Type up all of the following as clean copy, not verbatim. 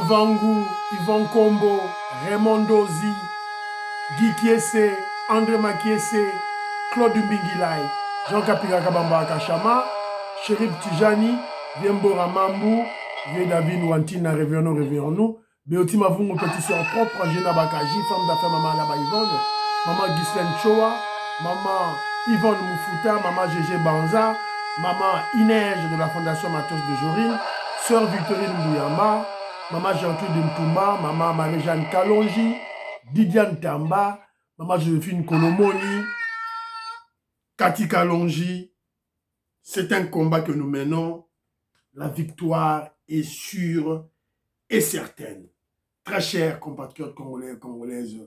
Vangu, Yvon Kombo, Raymond Dozi, Guy Kiese, André Makiese, Claude Mbingilai, Jean Kapira Kabamba Kachama, Chérif Tijani, Viembora Mambu, Vieux David Wantina, réveillons-nous. Béoti Mavungu, petit soeur propre, Gina Bakaji, femme d'affaires Maman Alaba Yvonne, Maman Ghislaine Choa, Maman Yvonne Moufuta, Maman Gégé Banza, Maman Inège de la Fondation Matos de Jorine, Sœur Victorine Mouyama, Maman Jean-Claude Ntouma, Maman Marie-Jeanne Kalonji, Didiane Tamba, Maman Joséphine Kolomoni, Cathy Kalonji. C'est un combat que nous menons. La victoire est sûre et certaine. Très chers compatriotes congolais et congolaises,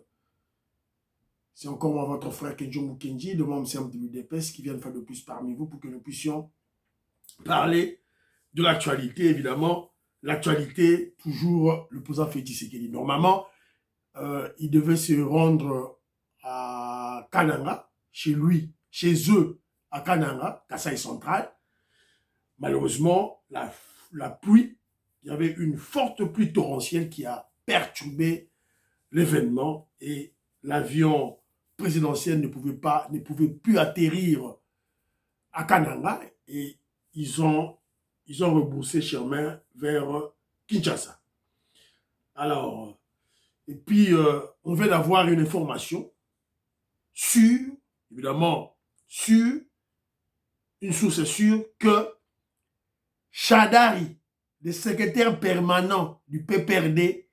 c'est encore moi, votre frère Kenjo Mukenji, de mon CMWDPS, qui vient de faire de plus parmi vous pour que nous puissions parler de l'actualité, évidemment. L'actualité, toujours le président Félix Tshisekedi. Normalement, il devait se rendre à Kananga, chez lui, chez eux, à Kananga, Kasaï central. Malheureusement, la pluie, il y avait une forte pluie torrentielle qui a perturbé l'événement et l'avion présidentiel ne pouvait plus atterrir à Kananga et ils ont rebroussé chemin vers Kinshasa. Alors, et puis on vient d'avoir une information sûre, évidemment, sûre, une source sûre que Chadari, le secrétaire permanent du PPRD,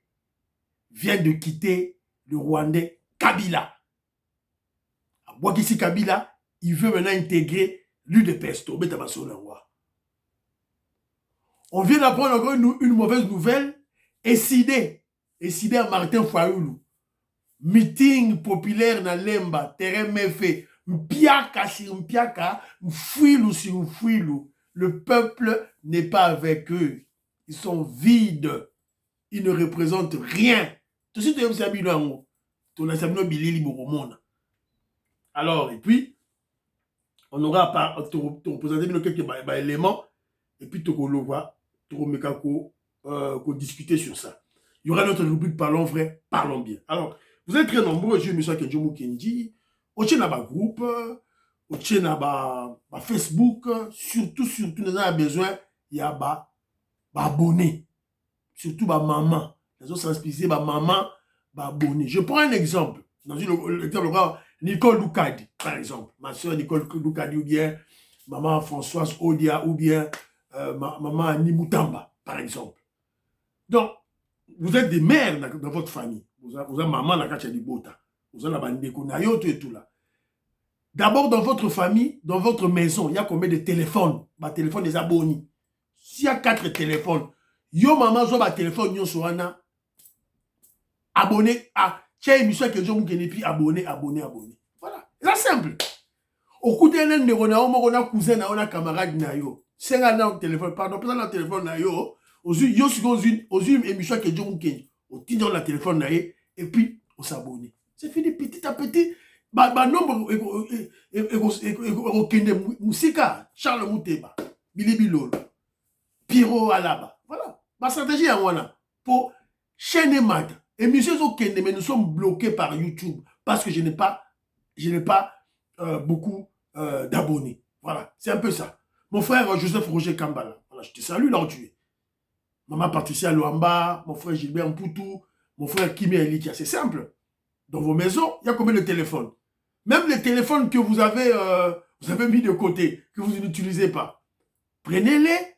vient de quitter le Rwandais Kabila. Bouakissi Kabila, il veut maintenant intégrer l'UDPS. On vient d'apprendre encore une mauvaise nouvelle. Essidé à Martin Fayoulou. Meeting populaire dans Lemba, terrain méfait. Mpiaka sur Mpiaka, Mfouilou sur Mfouilou. Le peuple n'est pas avec eux. Ils sont vides. Ils ne représentent rien. Tout de suite, alors, et puis, on aura te représenter quelques éléments, et puis discuter sur ça. Il y aura notre rubrique Parlons vrai, parlons bien. Alors, vous êtes très nombreux, je me suis Kenjo Mukenji, au Tchénaba groupe, au Tchénaba Facebook, surtout, nous avons besoin, il y a abonnés, surtout maman. Les autres s'inspirer, maman, abonnés. Je prends un exemple. Dans l'exemple, Nicole Loukadi, par exemple. Ma soeur Nicole Loukadi, ou bien maman Françoise Odia, ou bien maman Annie Moutamba, par exemple. Donc, vous êtes des mères dans votre famille. Vous avez maman la Kacha Bota. Vous avez la Bandeko Nayoto et tout là. D'abord, dans votre famille, dans votre maison, il y a combien de téléphones? Bah, téléphone des abonnés. S'il y a 4 téléphones, yo maman, zo ba téléphone, yo soana. Abonné à. Tiens, émission que je vous puis abonné. Voilà. C'est simple. Au coup d'un on a cousin, on a camarade na yo. C'est un téléphone, pardon, pas un téléphone na yo. Aux une émission que je vous au titre la téléphone na et puis on s'abonne. C'est fini petit à petit. Nombre Moussika, Charles Mouteba, Billy Bilolo, Piro Alaba. Voilà. Ma stratégie à moi pour chaîner Mad. Émissions au Kenya, mais nous sommes bloqués par YouTube parce que je n'ai pas beaucoup d'abonnés. Voilà, c'est un peu ça. Mon frère Joseph Roger Kambala, voilà, je te salue là où tu es. Maman Patricia Luamba, mon frère Gilbert Mpoutou, mon frère Kimi Elikia, c'est simple. Dans vos maisons, il y a combien de téléphones? Même les téléphones que vous avez mis de côté, que vous n'utilisez pas, prenez-les,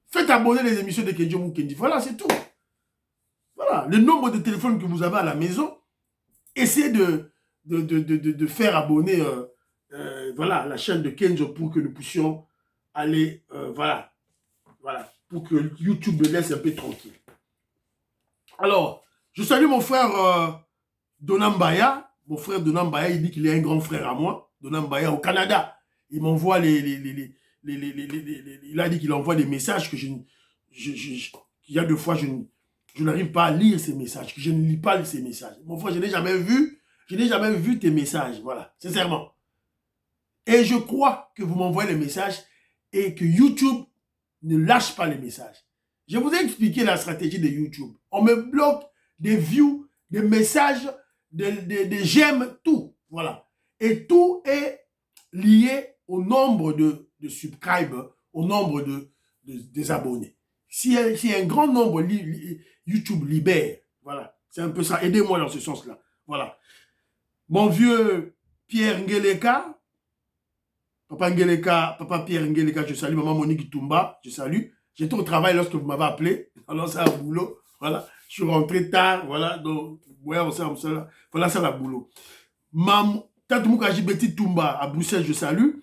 faites abonner les émissions de Kenjo Mukendi. Voilà, c'est tout. Voilà, le nombre de téléphones que vous avez à la maison, essayez de faire abonner voilà, la chaîne de Kenjo pour que nous puissions aller, voilà, pour que YouTube me laisse un peu tranquille. Alors, je salue mon frère Donambaya. Mon frère Donambaya, il dit qu'il est un grand frère à moi. Donambaya au Canada. Il m'envoie il a dit qu'il envoie des messages que il y a 2 fois, je n'arrive pas à lire ces messages, que je ne lis pas ces messages. Mon frère, je n'ai jamais vu tes messages, voilà, sincèrement. Et je crois que vous m'envoyez les messages et que YouTube ne lâche pas les messages. Je vous ai expliqué la stratégie de YouTube. On me bloque des views, des messages, des j'aime, tout. Voilà. Et tout est lié au nombre de subscribers, au nombre des abonnés. Si un grand nombre, YouTube libère. Voilà. C'est un peu ça. Aidez-moi dans ce sens-là. Voilà. Mon vieux Pierre Ngeleka, Papa Pierre Ngeleka, je salue. Maman Monique Toumba, je salue. J'étais au travail lorsque vous m'avez appelé. Alors, c'est un boulot. Voilà. Je suis rentré tard. Voilà. Donc, ouais, voilà, ça, la boulot. Tante Moukaji Betty Toumba à Bruxelles, je salue.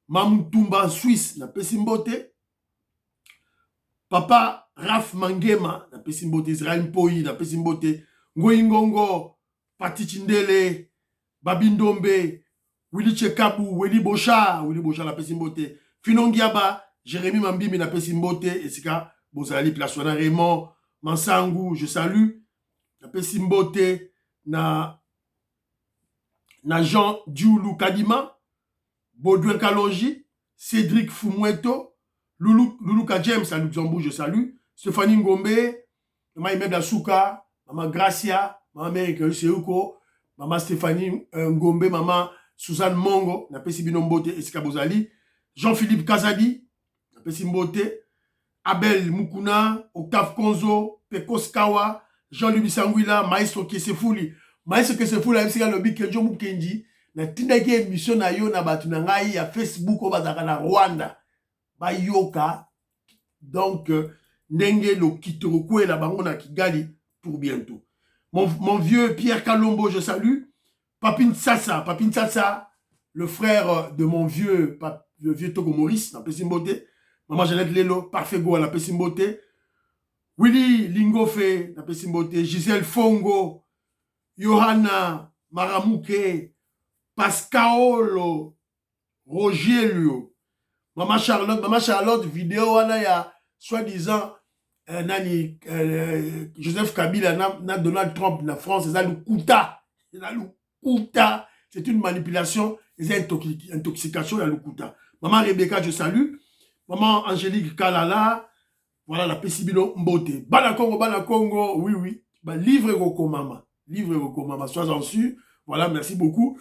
Mamou Toumba en Suisse, na Pessimbote. Papa Raf Mangema, na Pessimbote. Israël Mpoyi, na Pessimbote. Ngoingongo, Pati Chindele, Babindombe, Willy Chekabou, Willy Bocha, na Pessimbote. Finongiaba, Jérémy Mambimi, na Pessimbote. Et c'est ça, Bozali, Plaswana Raymond, Mansangou, je salue. Na Pessimbote, na Jean Dioulou Kadima, Baudouin Kalonji, Cédric Fumweto, Loulou James à Luxembourg, je salue. Stéphanie Ngombe, Maman Imelda Souka, Maman Gracia, Maman Mérique Seuko, Maman Stéphanie Ngombe, Maman Suzanne Mongo, Napesi Binombote, Esika Bozali, Jean-Philippe Kazadi, Napesi Mbote, Abel Mukuna, Octave Konzo, Pekos Kawa, Jean-Louis Sanguila, Maestro Kesefouli. Maestro Kesefouli, MCA Lobby Kenjo Mukenji, na tindaki émission na yo na batu na ngai ya Facebook o bazaka na Rwanda. Ba yoka. Donc, ndenge lo kitorokwe la bango na Kigali pour bientôt. Mon vieux Pierre Kalombo, je salue. Papine Sassa, le frère de mon vieux Togo Maurice, na Pessimbote. Maman Jeannette Lelo, Parfait Go à la Pessimbote. Willy Lingofe, na Pessimbote. Gisèle Fongo, Johanna Maramouke, Pascaolo, Roger Lio, Maman Charlotte, vidéo wana ya soi-disant Joseph Kabila na Donald Trump na France, c'est une manipulation, c'est une intoxication ya Lukuta. Maman Rebecca, je salue. Maman Angélique Kalala, voilà la Pesibilo Mbote. Bana Congo, oui. Bah, livre Roko Mama, sois-en sûr. Voilà, merci beaucoup.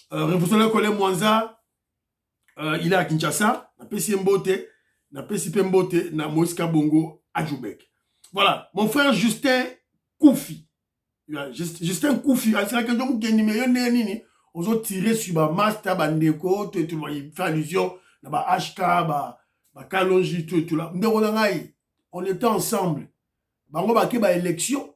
Révolutionnaire Colin Mwanza, il est à Kinshasa, na Pessi Mbote, na Pessi Pembote, na Moïse Kabongo, à Djoubek. Voilà, mon frère Justin Koufi. Justin Koufi, c'est la question qui est numéro 1, on a tiré sur ma master, bandeko, tout le fait allusion, na HK, Kalonji, tout là. On était ensemble. Bango ba élection,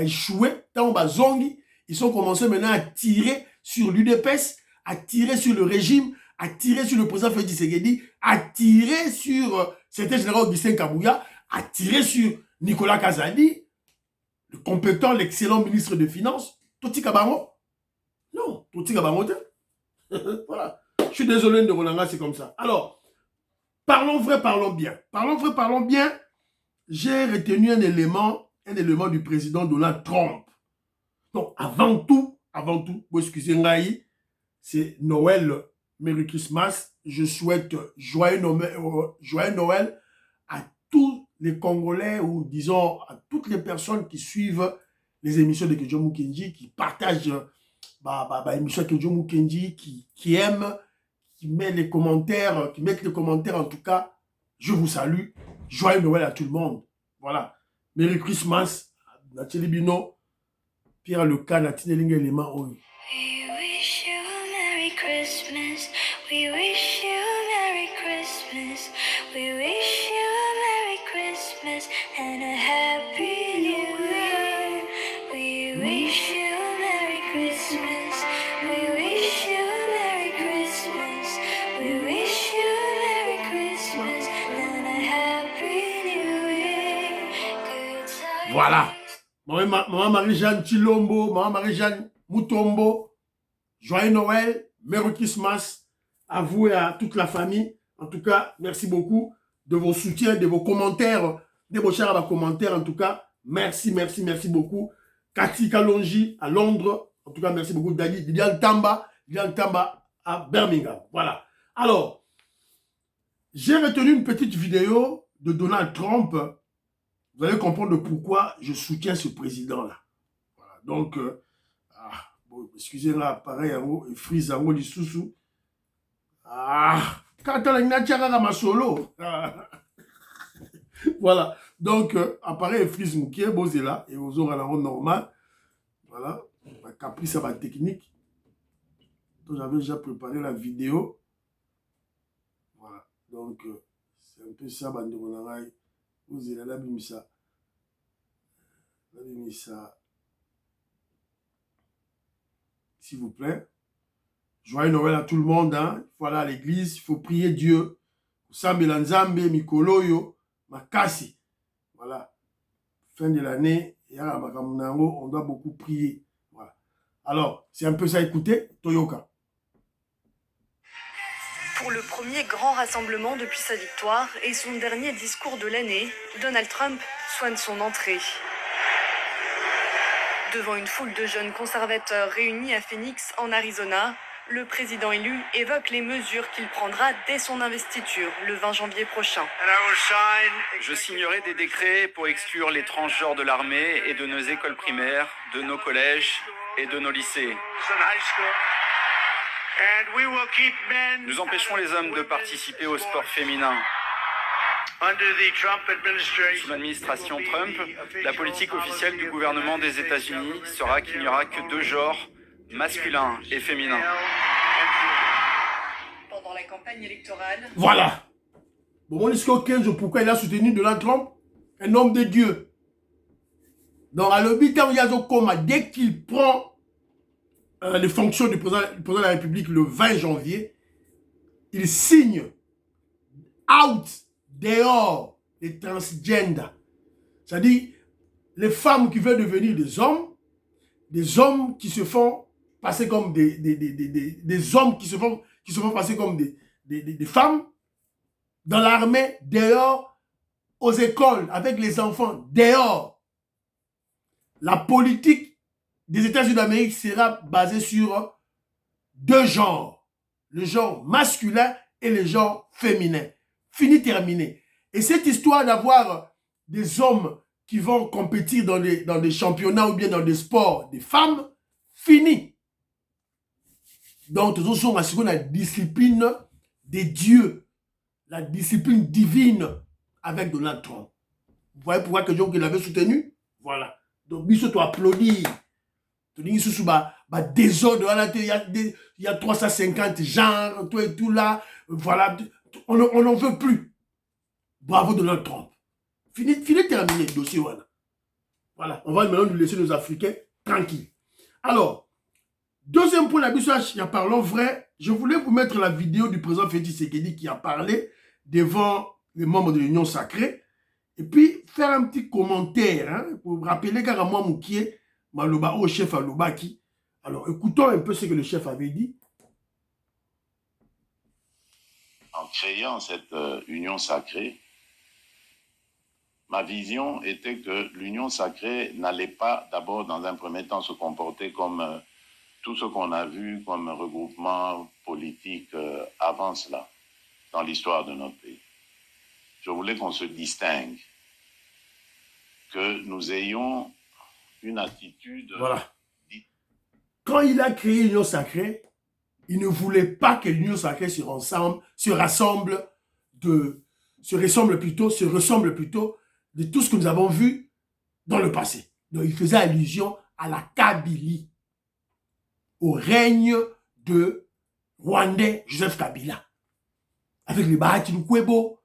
échoué, tant ba zongi, ils ont commencé maintenant à tirer sur l'UDPS, à tirer sur le régime, à tirer sur le président Félix Tshisekedi, à tirer sur c'était général Augustin Kabouya, à tirer sur Nicolas Kazadi, le compétent, l'excellent ministre des Finances. Toti Kabango? Non, Toti Kabango. Voilà. Je suis désolé de Rolanga, c'est comme ça. Alors, parlons vrai, parlons bien. Parlons bien. J'ai retenu un élément du président Donald Trump. Donc, avant tout, vous excusez Ngaï, c'est Noël, Merry Christmas. Je souhaite joyeux Noël à tous les Congolais ou disons à toutes les personnes qui suivent les émissions de Kedjo Mukenji, qui partagent l'émission de Kedjo Mukenji, qui aiment, qui mettent les commentaires, en tout cas, je vous salue. Joyeux Noël à tout le monde. Voilà. Merry Christmas. Nathalie Bino. Pierre Leca, Nathalie Lingue élément. We wish you a Merry Christmas. We wish you a Merry Christmas. We wish you a Merry Christmas and a Happy New Year. We wish you a Merry Christmas. We wish you a Merry Christmas. We wish you a Merry Christmas and a Happy New Year. Voilà. Maman Marie-Jeanne Chilombo, Maman Marie-Jeanne Moutombo, joyeux Noël, Merry Christmas à vous et à toute la famille. En tout cas, merci beaucoup de vos soutiens, de vos commentaires, de vos chers commentaires. En tout cas, merci beaucoup. Cathy Kalonji à Londres. En tout cas, merci beaucoup. Didian Tamba à Birmingham. Voilà. Alors, j'ai retenu une petite vidéo de Donald Trump vous allez comprendre pourquoi je soutiens ce président-là. Voilà. Donc, bon, excusez-moi, pareil, et frise en haut, sous. Quand on a ma solo. Voilà. Donc, appareil frise mouké, là, et aux autres, normal. Voilà. Ma caprice, ça va technique. Donc, j'avais déjà préparé la vidéo. Voilà. Donc, c'est un peu ça, Banderonaraï. Vous allez là, ça. Ça. S'il vous plaît. Joyeux Noël à tout le monde. Hein. Il faut aller à l'église, il faut prier Dieu. Sambela Nzambe, Mikoloyo, Makasi. Voilà. Fin de l'année, on doit beaucoup prier. Voilà. Alors, c'est un peu ça, écoutez, Toyoka. Pour le premier grand rassemblement depuis sa victoire et son dernier discours de l'année, Donald Trump soigne son entrée. Devant une foule de jeunes conservateurs réunis à Phoenix, en Arizona, le président élu évoque les mesures qu'il prendra dès son investiture, le 20 janvier prochain. Je signerai des décrets pour exclure les transgenres de l'armée et de nos écoles primaires, de nos collèges et de nos lycées. Nous empêcherons les hommes de participer au sport féminin. Sous l'administration Trump, la politique officielle du gouvernement des États-Unis sera qu'il n'y aura que 2 genres, masculin et féminin. Pendant la campagne électorale... Voilà. Bon, on dit pourquoi il a soutenu Donald Trump, un homme de Dieu. Donc, à l'hôpital, dès qu'il prend les fonctions du président de la République le 20 janvier, il signe out, dehors, les transgenders. C'est-à-dire, les femmes qui veulent devenir des hommes qui se font passer comme des hommes qui se font passer comme des femmes, dans l'armée, dehors, aux écoles, avec les enfants, dehors. La politique des États-Unis d'Amérique sera basée sur 2 genres. Le genre masculin et le genre féminin. Fini, terminé. Et cette histoire d'avoir des hommes qui vont compétir dans des championnats ou bien dans des sports des femmes, fini. Donc, nous sommes assurés la discipline des dieux, la discipline divine avec Donald Trump. Vous voyez pourquoi que John l'avait soutenu? Voilà. Donc, Bissot doit applaudir. Désordre, il y a 350 genres, tout et tout là. Voilà. On n'en veut plus. Bravo Donald Trump. Fini, terminé le dossier. Voilà. On va maintenant nous laisser nos Africains tranquilles. Alors, deuxième point, il y a parlons vrai. Je voulais vous mettre la vidéo du président Félix Tshisekedi qui a parlé devant les membres de l'Union sacrée. Et puis, faire un petit commentaire hein, pour vous rappeler qu'Aramouan Moukié, Maloba au chef Alobaki. Alors, écoutons un peu ce que le chef avait dit. En créant cette union sacrée, ma vision était que l'union sacrée n'allait pas d'abord dans un premier temps se comporter comme tout ce qu'on a vu comme regroupement politique avant cela, dans l'histoire de notre pays. Je voulais qu'on se distingue, que nous ayons une attitude... Voilà. Quand il a créé l'Union sacrée, il ne voulait pas que l'Union sacrée se ressemble plutôt de tout ce que nous avons vu dans le passé. Donc, il faisait allusion à la Kabylie, au règne de Rwandais Joseph Kabila, avec les Bahati Lukwebo,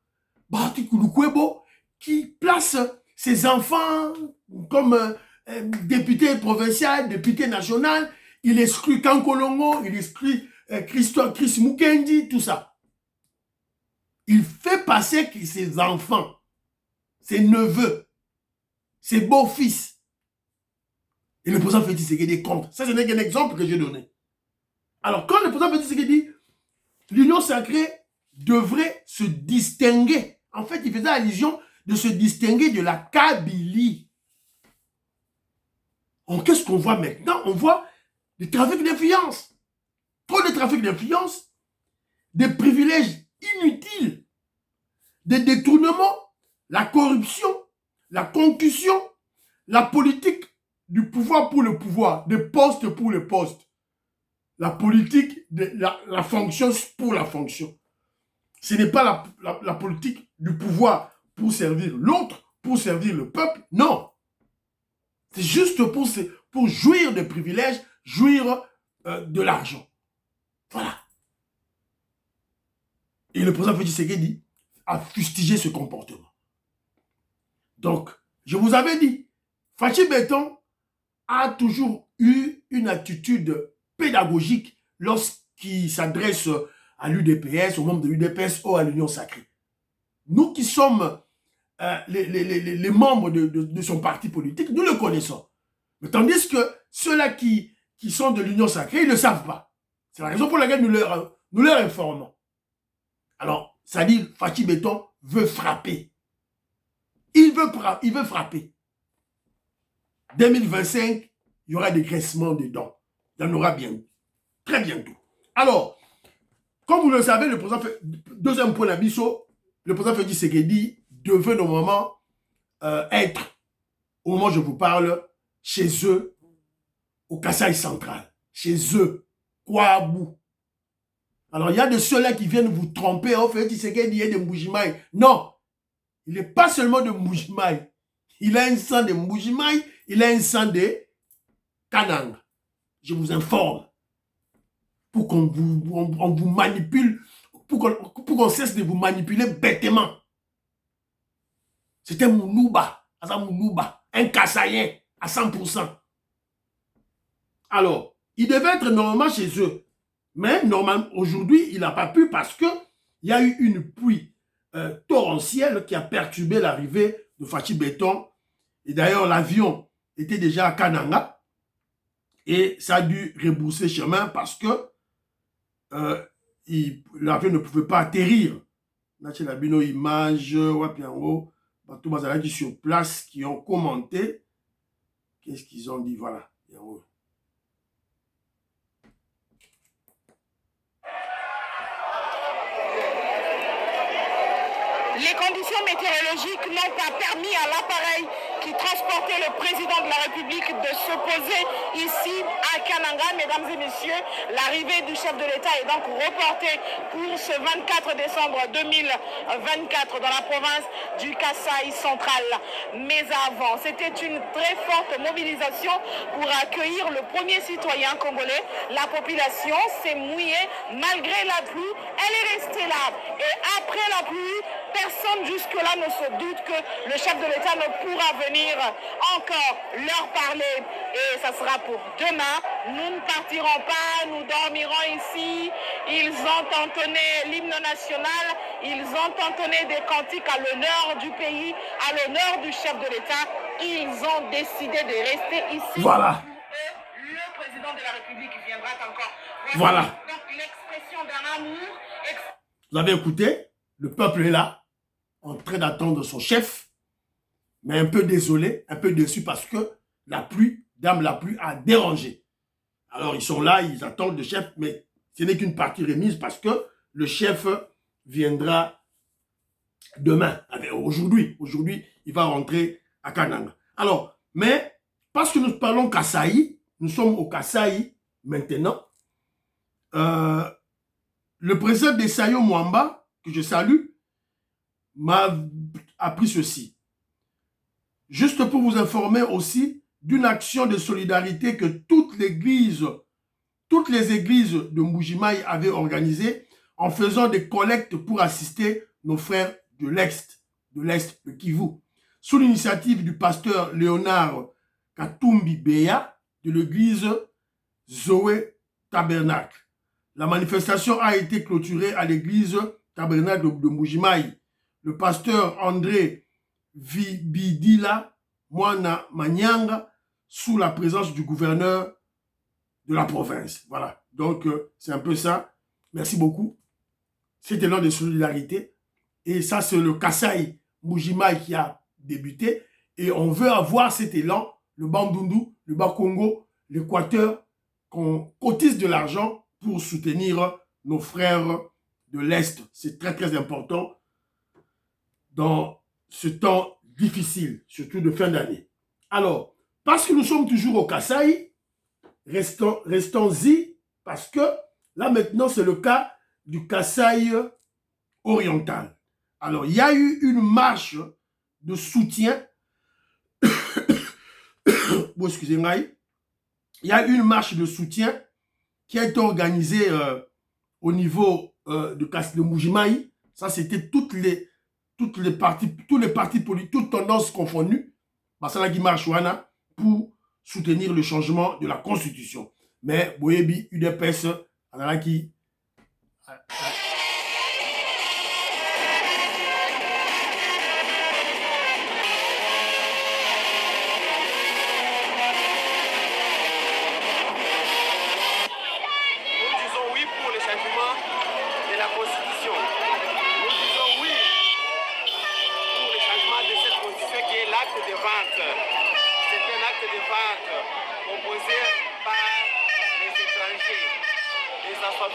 qui place ses enfants comme député provincial, député national. Il exclut Kankolongo, il exclut Chris Mukendi, tout ça. Il fait passer que ses enfants, ses neveux, ses beaux-fils, et le président Félix Tshisekedi est contre. Ça, ce n'est qu'un exemple que j'ai donné. Alors, quand le président Félix Tshisekedi dit l'union sacrée devrait se distinguer, en fait, il faisait allusion de se distinguer de la Kabylie. Qu'est-ce qu'on voit maintenant? On voit des trafics d'influence. Trop de trafics d'influence, des privilèges inutiles, des détournements, la corruption, la concussion, la politique du pouvoir pour le pouvoir, des postes pour le poste, la politique de la fonction pour la fonction. Ce n'est pas la politique du pouvoir pour servir l'autre, pour servir le peuple, non. C'est juste pour jouir des privilèges, jouir de l'argent. Voilà. Et le président Félix Tshisekedi a fustigé ce comportement. Donc, je vous avais dit, Fachi Béton a toujours eu une attitude pédagogique lorsqu'il s'adresse à l'UDPS, aux membres de l'UDPS ou à l'Union Sacrée. Nous qui sommes les membres de son parti politique, nous le connaissons. Mais tandis que ceux-là qui sont de l'Union Sacrée, ils ne le savent pas. C'est la raison pour laquelle nous leur informons. Alors, ça dit, Fachi Béton veut frapper. Il veut frapper. 2025, il y aura des graissements de dents. Il y en aura bien, très bientôt. Alors, comme vous le savez, le président fait, deuxième point d'abisso, le président Félix Tshisekedi devait normalement être, au moment où je vous parle, chez eux, au Kasaï central. Chez eux, Kouabou. Alors, il y a de ceux-là qui viennent vous tromper, oh, Félix Tshisekedi est de Mbujimaï. Non, il n'est pas seulement de Mbujimaï. Il a un sang de Mbujimaï, il a un sang de Kanang. Je vous informe. Pour qu'on vous manipule, pour qu'on cesse de vous manipuler bêtement. C'était Mounouba, un Kassaïen à 100%. Alors, il devait être normalement chez eux. Mais normalement, aujourd'hui, il n'a pas pu parce qu'il y a eu une pluie torrentielle qui a perturbé l'arrivée de Fachi Béton. Et d'ailleurs, l'avion était déjà à Kananga. Et ça a dû rebourser chemin parce que l'avion ne pouvait pas atterrir. Là, c'est la bino image, ouais, en haut, tout le monde sur place qui ont commenté. Qu'est-ce qu'ils ont dit? Voilà. Les conditions météorologiques n'ont pas permis à l'appareil qui transportait le président de la République de se poser ici à Kananga. Mesdames et messieurs, l'arrivée du chef de l'État est donc reportée pour ce 24 décembre 2024 dans la province du Kasaï central. Mais avant, c'était une très forte mobilisation pour accueillir le premier citoyen congolais. La population s'est mouillée malgré la pluie. Elle est restée là. Et après la pluie, personne jusque-là ne se doute que le chef de l'État ne pourra venir encore leur parler. Et ça sera pour demain. Nous ne partirons pas, nous dormirons ici. Ils ont entonné l'hymne national, ils ont entonné des cantiques à l'honneur du pays, à l'honneur du chef de l'État. Ils ont décidé de rester ici. Voilà. Le président de la République viendra encore. Voilà. Donc l'expression d'un amour. Vous avez écouté? Le peuple est là, en train d'attendre son chef, mais un peu désolé, un peu déçu parce que la pluie, dame la pluie, a dérangé. Alors ils sont là, ils attendent le chef, mais ce n'est qu'une partie remise parce que le chef viendra demain. Aujourd'hui, il va rentrer à Kananga. Alors, mais parce que nous parlons Kasaï, nous sommes au Kasaï maintenant, le président de Sayo Mwamba, que je salue, m'a appris ceci. Juste pour vous informer aussi d'une action de solidarité que toutes les églises de Mbujimaï avaient organisée en faisant des collectes pour assister nos frères de l'Est, de Kivu. Sous l'initiative du pasteur Léonard Katumbi Beya de l'église Zoé Tabernacle. La manifestation a été clôturée à l'église Tabernacle de Mbujimaï. Le pasteur André Vibidila Mwana Manyanga sous la présence du gouverneur de la province. Voilà. Donc, c'est un peu ça. Merci beaucoup. Cet élan de solidarité. Et ça, c'est le Kasaï Mbujimaï qui a débuté. Et on veut avoir cet élan, le Bandundu, le Bas-Congo, l'Équateur, qu'on cotise de l'argent pour soutenir nos frères de l'Est. C'est très, très important dans ce temps difficile, surtout de fin d'année. Alors, parce que nous sommes toujours au Kasaï, restons-y, parce que là maintenant c'est le cas du Kasaï oriental. Alors, il y a eu une marche de soutien. Bon, excusez-moi. Il y a eu une marche de soutien qui a été organisée au niveau de Mbujimayi. Ça, c'était tous les partis politiques, toutes tendances confondues, pour soutenir le changement de la Constitution. Mais, Boyebi, UDPS, qui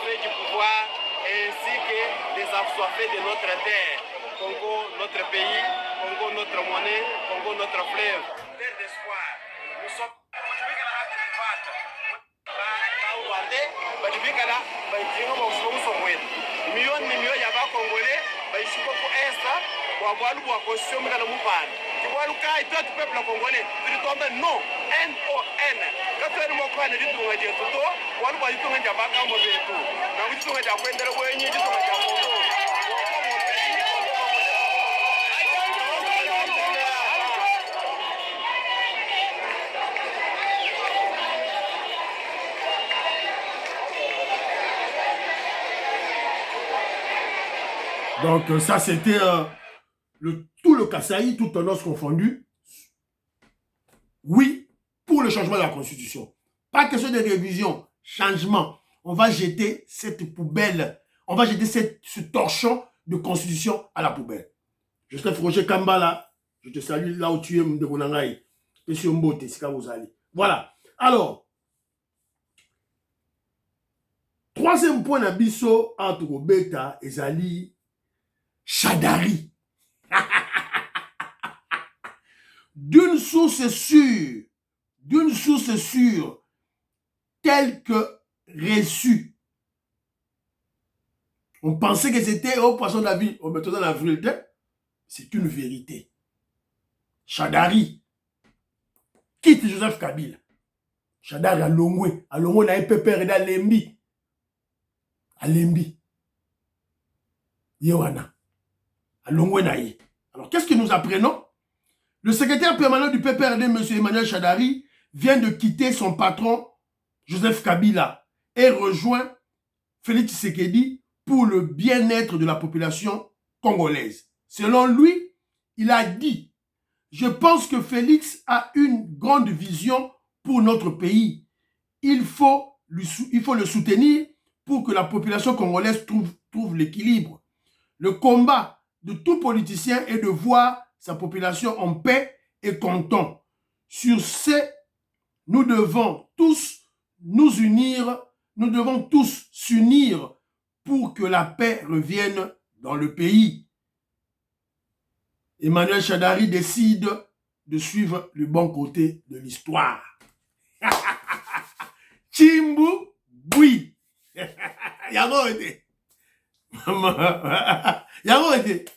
du pouvoir ainsi que des assoiffés de notre terre. Congo, notre pays, Congo, notre monnaie, Congo, notre fleuve. Terre d'espoir. Nous sommes non, N-O-N. Quand tu es mon coin, tu vas dire tout. One boy, tu vas dire pas comme tout. Now we tu vas dire quoi de l'eau, tu vas dire Congo. Donc ça c'était tout le Kasaï, toute tendance confondue. Oui, pour le changement de la Constitution. Pas question de révision, changement. On va jeter cette poubelle, on va jeter ce torchon de Constitution à la poubelle. Je suis Roger Kambala, je te salue là où tu es, Mdegonangaï. Monsieur Mbote, c'est quand vous allez. Voilà. Alors, troisième point d'abisso entre Beta et Zali, Chadari. D'une source sûre, telle que reçue. On pensait que c'était au poisson de la vie, au méthode de la vérité. C'est une vérité. Chadari quitte Joseph Kabila. Chadari à Longwe na EPPR à Lembi. À Lembi. Yewana. À Longwe na ye. Alors qu'est-ce que nous apprenons? Le secrétaire permanent du PPRD, M. Emmanuel Chadari, vient de quitter son patron, Joseph Kabila, et rejoint Félix Tshisekedi pour le bien-être de la population congolaise. Selon lui, il a dit « Je pense que Félix a une grande vision pour notre pays. Il faut le soutenir pour que la population congolaise trouve l'équilibre. Le combat de tout politicien est de voir sa population en paix et content. Sur ce, nous devons tous nous unir, nous devons tous s'unir pour que la paix revienne dans le pays. » Emmanuel Chadari décide de suivre le bon côté de l'histoire. Chimbu Boui. Yango ete. Yango ete.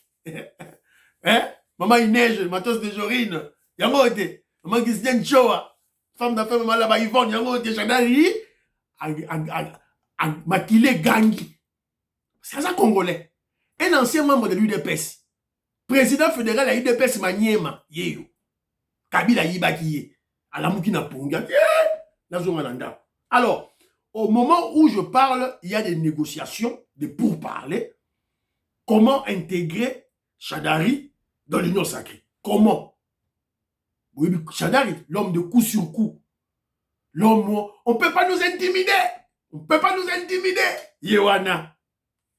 Hein? Maman Inège, Matos de Jorine. Yango ete. Maman Christiane Choa. Femme d'affaires, maman là-bas Yvonne. Yango ete. Chadari. Makile Gangi. C'est ça Congolais. Un ancien membre de l'UDPS. Président fédéral à UDPS Maniema. Yeyo. Kabila Yibakiye. Alamuki na Ponga. Alors, au moment où je parle, il y a des négociations, des pourparlers. Comment intégrer Chadari dans l'Union sacrée? Comment? Oui, Chadari, l'homme de coup sur coup. L'homme, on ne peut pas nous intimider. On ne peut pas nous intimider. Yewana.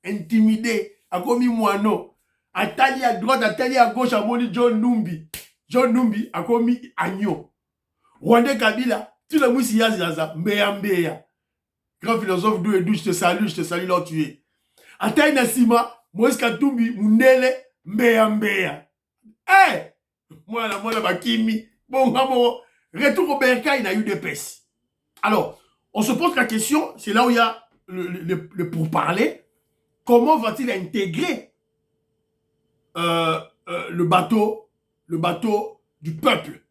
Intimider. Akomi Moano. Atali à droite, Atali à gauche, Amoni John Numbi. John Numbi, Akomi Agno. Rwanda Kabila. Tu le moussi yazaza. Mbeya Mbeya. Grand philosophe d'où et d'où, je te salue là où tu es. Atali Nassima. Moïse Katumbi, Mundele, Mbeya Mbeya. Hey! Moi, Bakimi. Bon, retour au Berka, il a eu des pèses. Alors, on se pose la question, c'est là où il y a le pourparler. Comment va-t-il intégrer le bateau du peuple?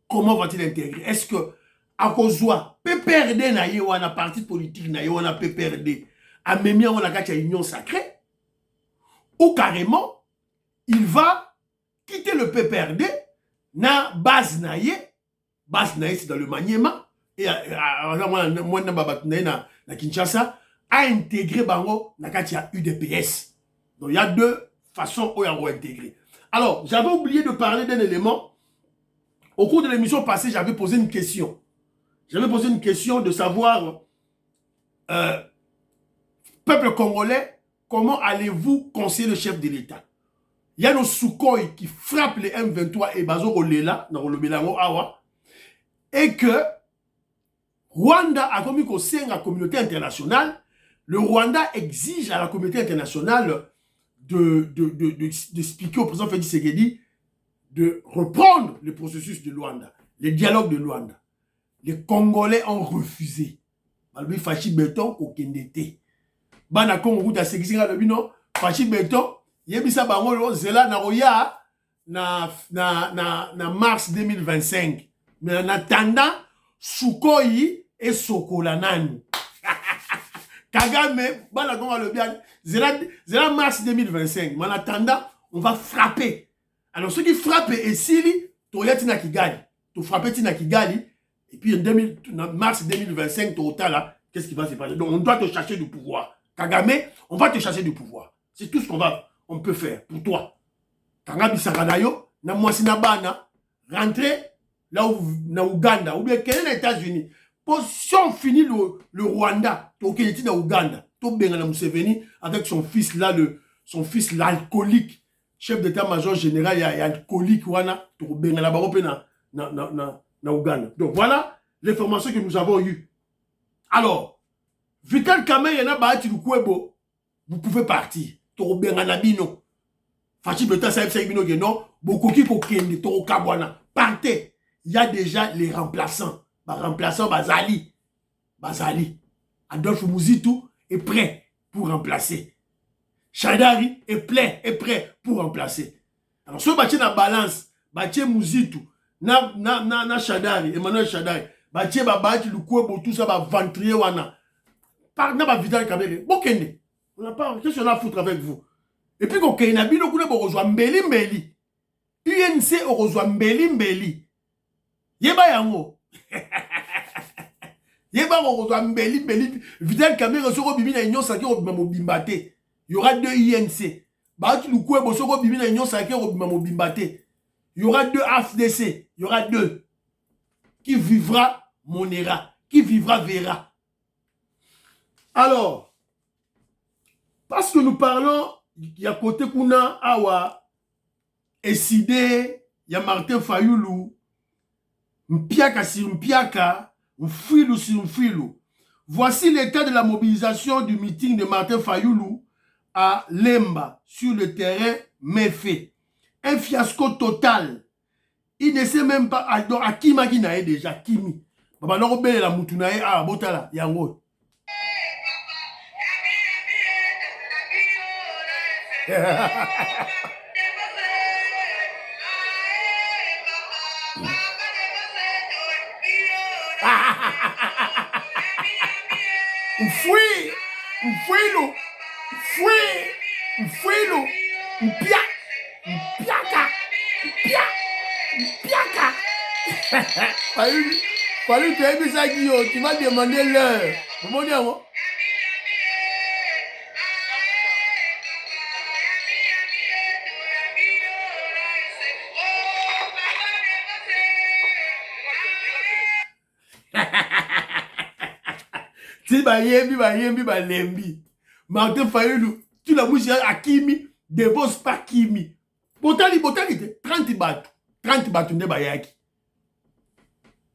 Comment va-t-il intégrer? Est-ce que, à cause de PPRD, na parti politique, na PPRD, a même on a union sacrée, ou carrément, il va quitter le PPRD, na base naye c'est dans le Maniema, et moi na Kinshasa, a intégré bango na katia UDPS. Donc il y a deux façons où on va intégrer. Alors, j'avais oublié de parler d'un élément. Au cours de l'émission passée, j'avais posé une question. J'avais posé une question de savoir, peuple congolais, comment allez-vous conseiller le chef de l'État? Il y a nos Sukhoi qui frappent les M23 et Bazo Olela, dans le Belango Awa, et que Rwanda a commis qu'au sein de la communauté internationale, le Rwanda exige à la communauté internationale d'expliquer au président Félix Tshisekedi de reprendre le processus de Luanda, le dialogue de Luanda. Les Congolais ont refusé. Malgré Fachi Beton, aucun été. Bana Congo da Sekisina le bino, Fachi Beton, yebisa bango zela na roya na mars 2025. Mais en attendant, Sukhoi et Sokolanani. Kagame, bana Congo le bien, zela mars 2025. Mais en attendant, on va frapper. Alors ceux qui frappent et Sili, Toyatina Kigali, tu frappes Tina Kigali, et puis en mars 2025, total là, qu'est-ce qui va se passer? Donc on doit te chercher du pouvoir. Kagame, on va te chercher du pouvoir. C'est tout ce qu'on peut faire pour toi. Kanga Bisakanayo, na Mwasina Bana, rentrer là où, na Ouganda, ou bien quel est les États-Unis. Si on finit le Rwanda, tu es dans Ouganda, tu es dans Museveni avec son fils là, son fils l'alcoolique, chef d'état-major général, il y a alcoolique, wana, tu es na Ouganda. Donc voilà l'information que nous avons eue. Alors, Vital Kamerhe, il y en a Bahati Lukwebo, vous pouvez partir. Toro Benganabino. Fachi Beta Saïb Saïbino Geno, Bokoki Kokende, Toro Kabwana. Partez. Il y a déjà les remplaçants. Remplaçant Bazali. Adolphe Muzitu est prêt pour remplacer. Shadari est prêt pour remplacer. Alors, ce bâti na balance, bâti Muzitu, na Shadari, Emmanuel Shadari, bâti Babati Lukwebo, tout ça va ventrier wana. Par na ba Vital Kamerhe. Bokende. On n'a pas, qu'est-ce qu'on a à foutre avec vous? Et puis, quand on a bien au coup de rejoint Mbeli. UNC au rejoint Mbeli. Yeba yango. Yeba au rejoint Mbeli. Vital Kamerhe soko bibi na union sacrée au bimbate. Il y aura deux INC. Bah tu nous coues soko bibi na union sacrée au bimbate. Il y aura deux AFDC. Il y aura deux. Qui vivra monera. Qui vivra verra. Alors, parce que nous parlons, il y a côté Kuna, Awa, Eside, il y a Martin Fayoulou, Mpiaka sur Mpiaka, Mfilou sur Mfilou. Voici l'état de la mobilisation du meeting de Martin Fayoulou à Lemba, sur le terrain méfait. Un fiasco total. Il ne sait même pas, à Kima qui n'a déjà, Kimi. Baba Norobele la Moutunae, ah, Botala, Yango. Fallu tu aimes ça, Guillaume, tu vas demander l'heure. Comment dire, moi? Si Bayembi, Lembi. Martin Fayoulou, tu l'as mouché à Kimi, dévose pas Kimi. Botali, 30 bateaux. 30 bateaux de Bayaki.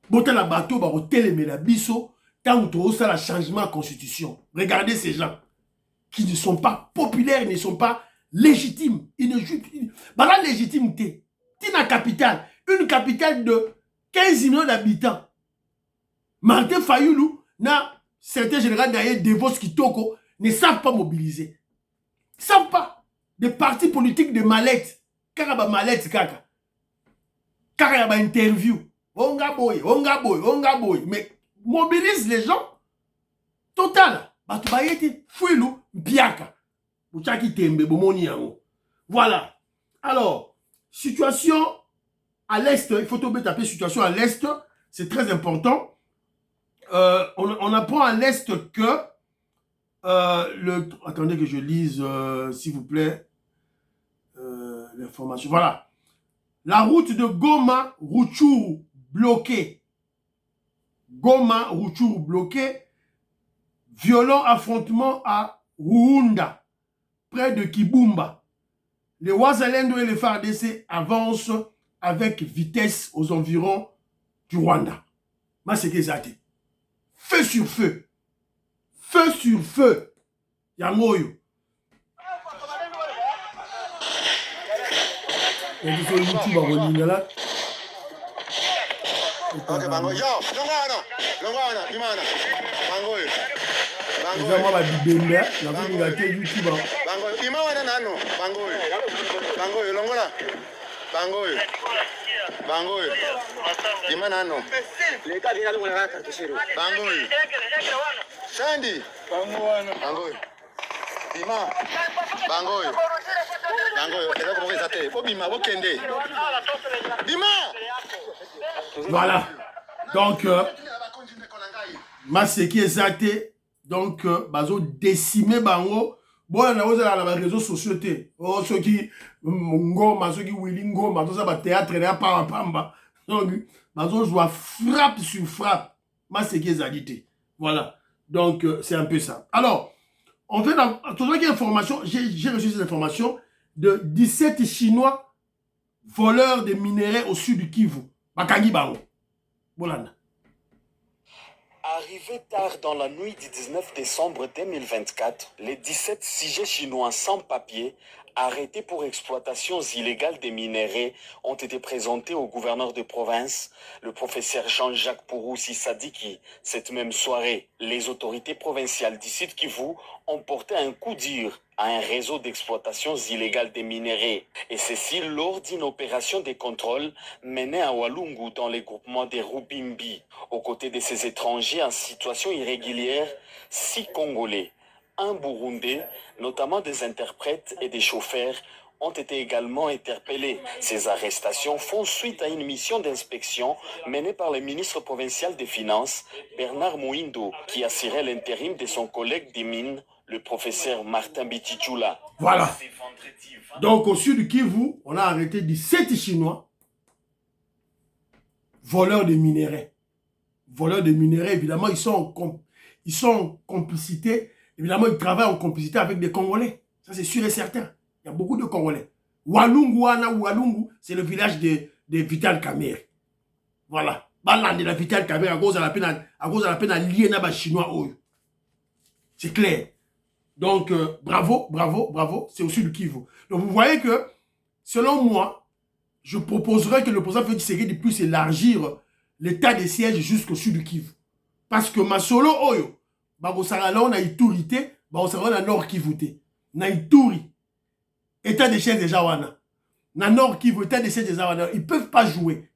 Botala bateau, ba hotel la biso, tant que ça la changement de constitution. Regardez ces gens qui ne sont pas populaires, ne sont pas légitimes. Ils ne jouent pas. La légitimité. Tina capitale. Une capitale de 15 millions d'habitants. Martin Fayoulou, na certains généraux d'ailleurs Devos Kitoko ne savent pas mobiliser. Ils ne savent pas. Des partis politiques de mallettes. Karaba mallette kaka. Karaba interview. Onga boy. Mais mobilise les gens. Total. Batubayete Fouilou Biaka. Bouchaki Tembe Bomoni Yango. Voilà. Alors, situation à l'Est. Il faut taper situation à l'Est. C'est très important. On apprend à l'Est que attendez que je lise, s'il vous plaît, l'information. Voilà. La route de Goma-Rutshuru bloquée. Goma-Rutshuru bloquée. Violent affrontement à Ruunda, près de Kibumba. Les Wazalendo et les FARDC avancent avec vitesse aux environs du Rwanda. Mais c'est qu'ils ont été. Feu sur feu. Feu sur feu. Yamoyo. Et puis sur YouTube, on va là. Ok, bango, yo, longwana, imana, bango yo. Bango yo. Bango yo. YouTube. Bango yo, imana nano, bango yo. Bango yo, longola. Bango yo. Bango yo. Imana nano. Leka dina longola kaka kishiro. Bango yo. Sandy, bango yo. Ima, bango yo. Bango yo, eza ko ezate, obima bokende. Bima. Voilà. Donc, Maseki exacté. Donc, bazo décimé bango. Bon, on a osé dans les réseaux sociaux. Oh, ceux qui ngoma, ceux qui willing ngoma, tout ça, bah théâtre, là, pamba. Donc, bazo joue frappe sur frappe. Maseki exacté. Voilà. Donc, c'est un peu ça. Alors, on fait tout ça qui est information. J'ai reçu ces informations de 17 Chinois voleurs de minerais au sud du Kivu. Bakangi Bango. Bolanda. Arrivé tard dans la nuit du 19 décembre 2024, les 17 sujets chinois sans papier arrêtés pour exploitation illégale des minerais ont été présentés au gouverneur de province, le professeur Jean-Jacques Pouroussi Sadiki. Cette même soirée, les autorités provinciales du Sud Kivu ont porté un coup dur à un réseau d'exploitation illégale des minerais, et ceci lors d'une opération de contrôle menée à Walungu dans les groupements des Rubimbi. Aux côtés de ces étrangers en situation irrégulière, 6 Congolais, un Burundais, notamment des interprètes et des chauffeurs, ont été également interpellés. Ces arrestations font suite à une mission d'inspection menée par le ministre provincial des Finances, Bernard Mouindo, qui assurait l'intérim de son collègue des mines, le professeur Martin Bitichula. Voilà. Donc au sud du Kivu, on a arrêté 17 Chinois voleurs de minerais. Voleurs de minerais, évidemment, ils sont en complicité. Évidemment, ils travaillent en complicité avec des Congolais. Ça, c'est sûr et certain. Il y a beaucoup de Congolais. Walungu, c'est le village de Vital Kamerhe. Voilà. Balan de la Vital Kamerhe, à cause de la peine à lier na chinois. C'est clair. Donc, bravo, c'est au sud du Kivu. Donc, vous voyez que, selon moi, je proposerais que le président Félix Tshisekedi puisse élargir l'état de siège jusqu'au sud du Kivu. Parce que Masolo, Oyo, on a Iturité, on a Nord Kivu. Na Ituri, état de siège déjà wana. Na Nord Kivu, état de siège déjà wana. Ils ne peuvent pas jouer.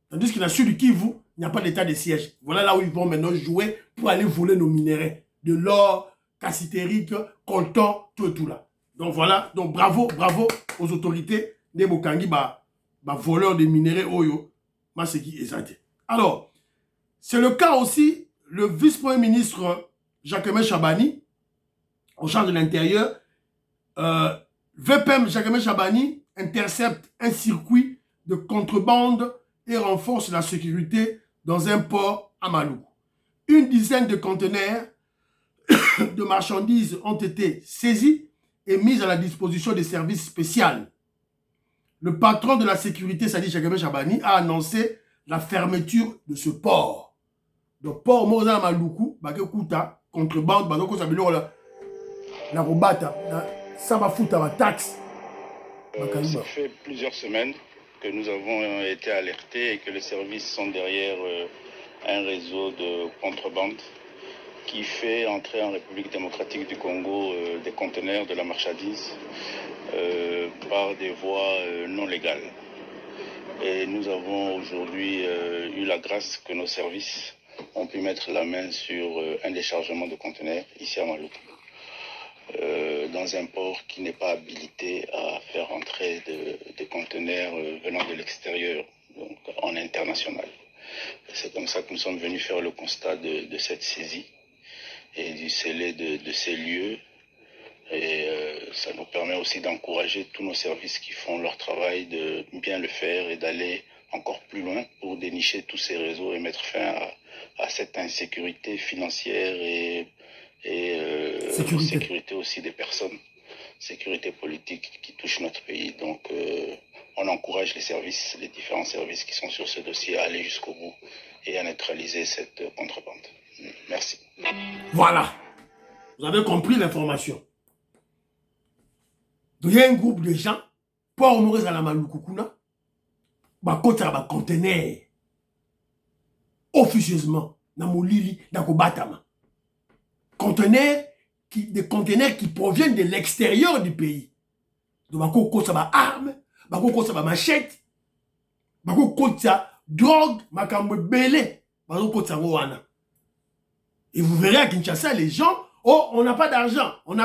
Tandis que dans le sud du Kivu, il n'y a pas d'état de siège. Voilà là où ils vont maintenant jouer pour aller voler nos minerais. De l'or, cassitérique, coltan, tout là. Donc voilà, donc bravo aux autorités de Bokangi, voleurs de minerais Oyo, Maseki Ezate. Alors, c'est le cas aussi, le vice-premier ministre Jacquemain Chabani, au charge de l'intérieur, VPM Jacquemain Chabani intercepte un circuit de contrebande et renforce la sécurité dans un port à Malou. Une dizaine de conteneurs de marchandises ont été saisis et mis à la disposition des services spéciaux. Le patron de la sécurité, Sadi Jacquemain Chabani, a annoncé la fermeture de ce port. Le port Moza Maloukou, Bakekuta, contrebande, la robata, ça va foutre la taxe. Ça fait plusieurs semaines que nous avons été alertés et que les services sont derrière un réseau de contrebande qui fait entrer en République démocratique du Congo des conteneurs de la marchandise par des voies non légales. Et nous avons aujourd'hui eu la grâce que nos services ont pu mettre la main sur un déchargement de conteneurs ici à Maluku, dans un port qui n'est pas habilité à faire entrer des conteneurs venant de l'extérieur, donc en international. C'est comme ça que nous sommes venus faire le constat de cette saisie et du scellé de ces lieux. Et ça nous permet aussi d'encourager tous nos services qui font leur travail de bien le faire et d'aller encore plus loin pour dénicher tous ces réseaux et mettre fin à cette insécurité financière et sécurité aussi des personnes, sécurité politique qui touche notre pays. Donc on encourage les services, les différents services qui sont sur ce dossier à aller jusqu'au bout et à neutraliser cette contrebande. Merci. Voilà, vous avez compris l'information. Il y a un groupe de gens, pour Maurice à la Maluku-Kuna, côté à conteneur, officieusement, dans Molili, dans Kobatama. Des conteneurs qui proviennent de l'extérieur du pays. Donc, côté à armes, côté à machette, côté à drogue, belé, côté à Moana. Et vous verrez à Kinshasa, les gens, oh, on n'a pas d'argent, il n'y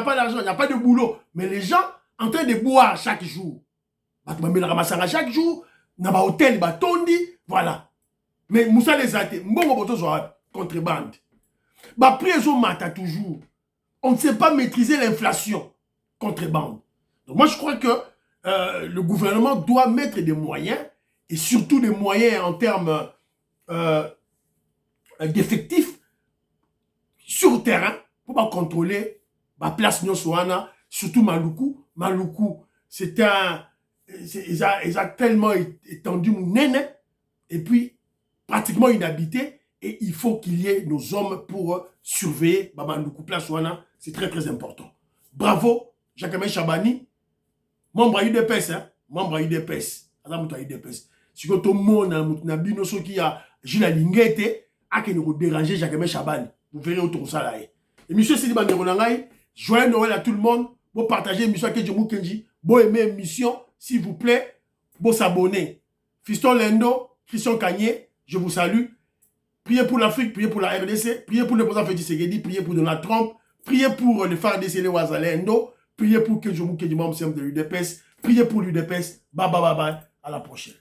a pas de boulot. Mais les gens, en train de boire chaque jour. Chaque jour, dans un hôtel, voilà. Mais Moussa les a été, contrebande. Prix mata toujours. On ne sait pas maîtriser l'inflation. Contrebande. Donc moi, je crois que le gouvernement doit mettre des moyens, et surtout des moyens en termes d'effectifs, sur le terrain, pour pas contrôler la place Nyonsoana, surtout Maluku. Maluku, c'est un... Ils ont tellement étendu mon nene, et puis pratiquement inhabité, et il faut qu'il y ait nos hommes pour surveiller Maluku place Wana. C'est très très important. Bravo, Jacques Chabani, membre UDPS, hein? Membre UDPS. Si tout le monde a dit qu'il y a Gilles Lingete, à qui nous déranger Jacques Chabani. Vous verrez autour de ça là. Et monsieur Sidi Banderonangaï, joyeux Noël à tout le monde. Vous partagez l'émission avec Djemou Kenji. Vous aimez l'émission, s'il vous plaît. Vous s'abonner. Fiston Lendo, Christian Kanye, je vous salue. Priez pour l'Afrique, priez pour la RDC, priez pour le président Félix Tshisekedi, priez pour Donald Trump, priez pour le phare décédé Ouazalendo, priez pour Djemou Kenji, membre de l'UDPS, priez pour l'UDPS. Bye bye bye bye. À la prochaine.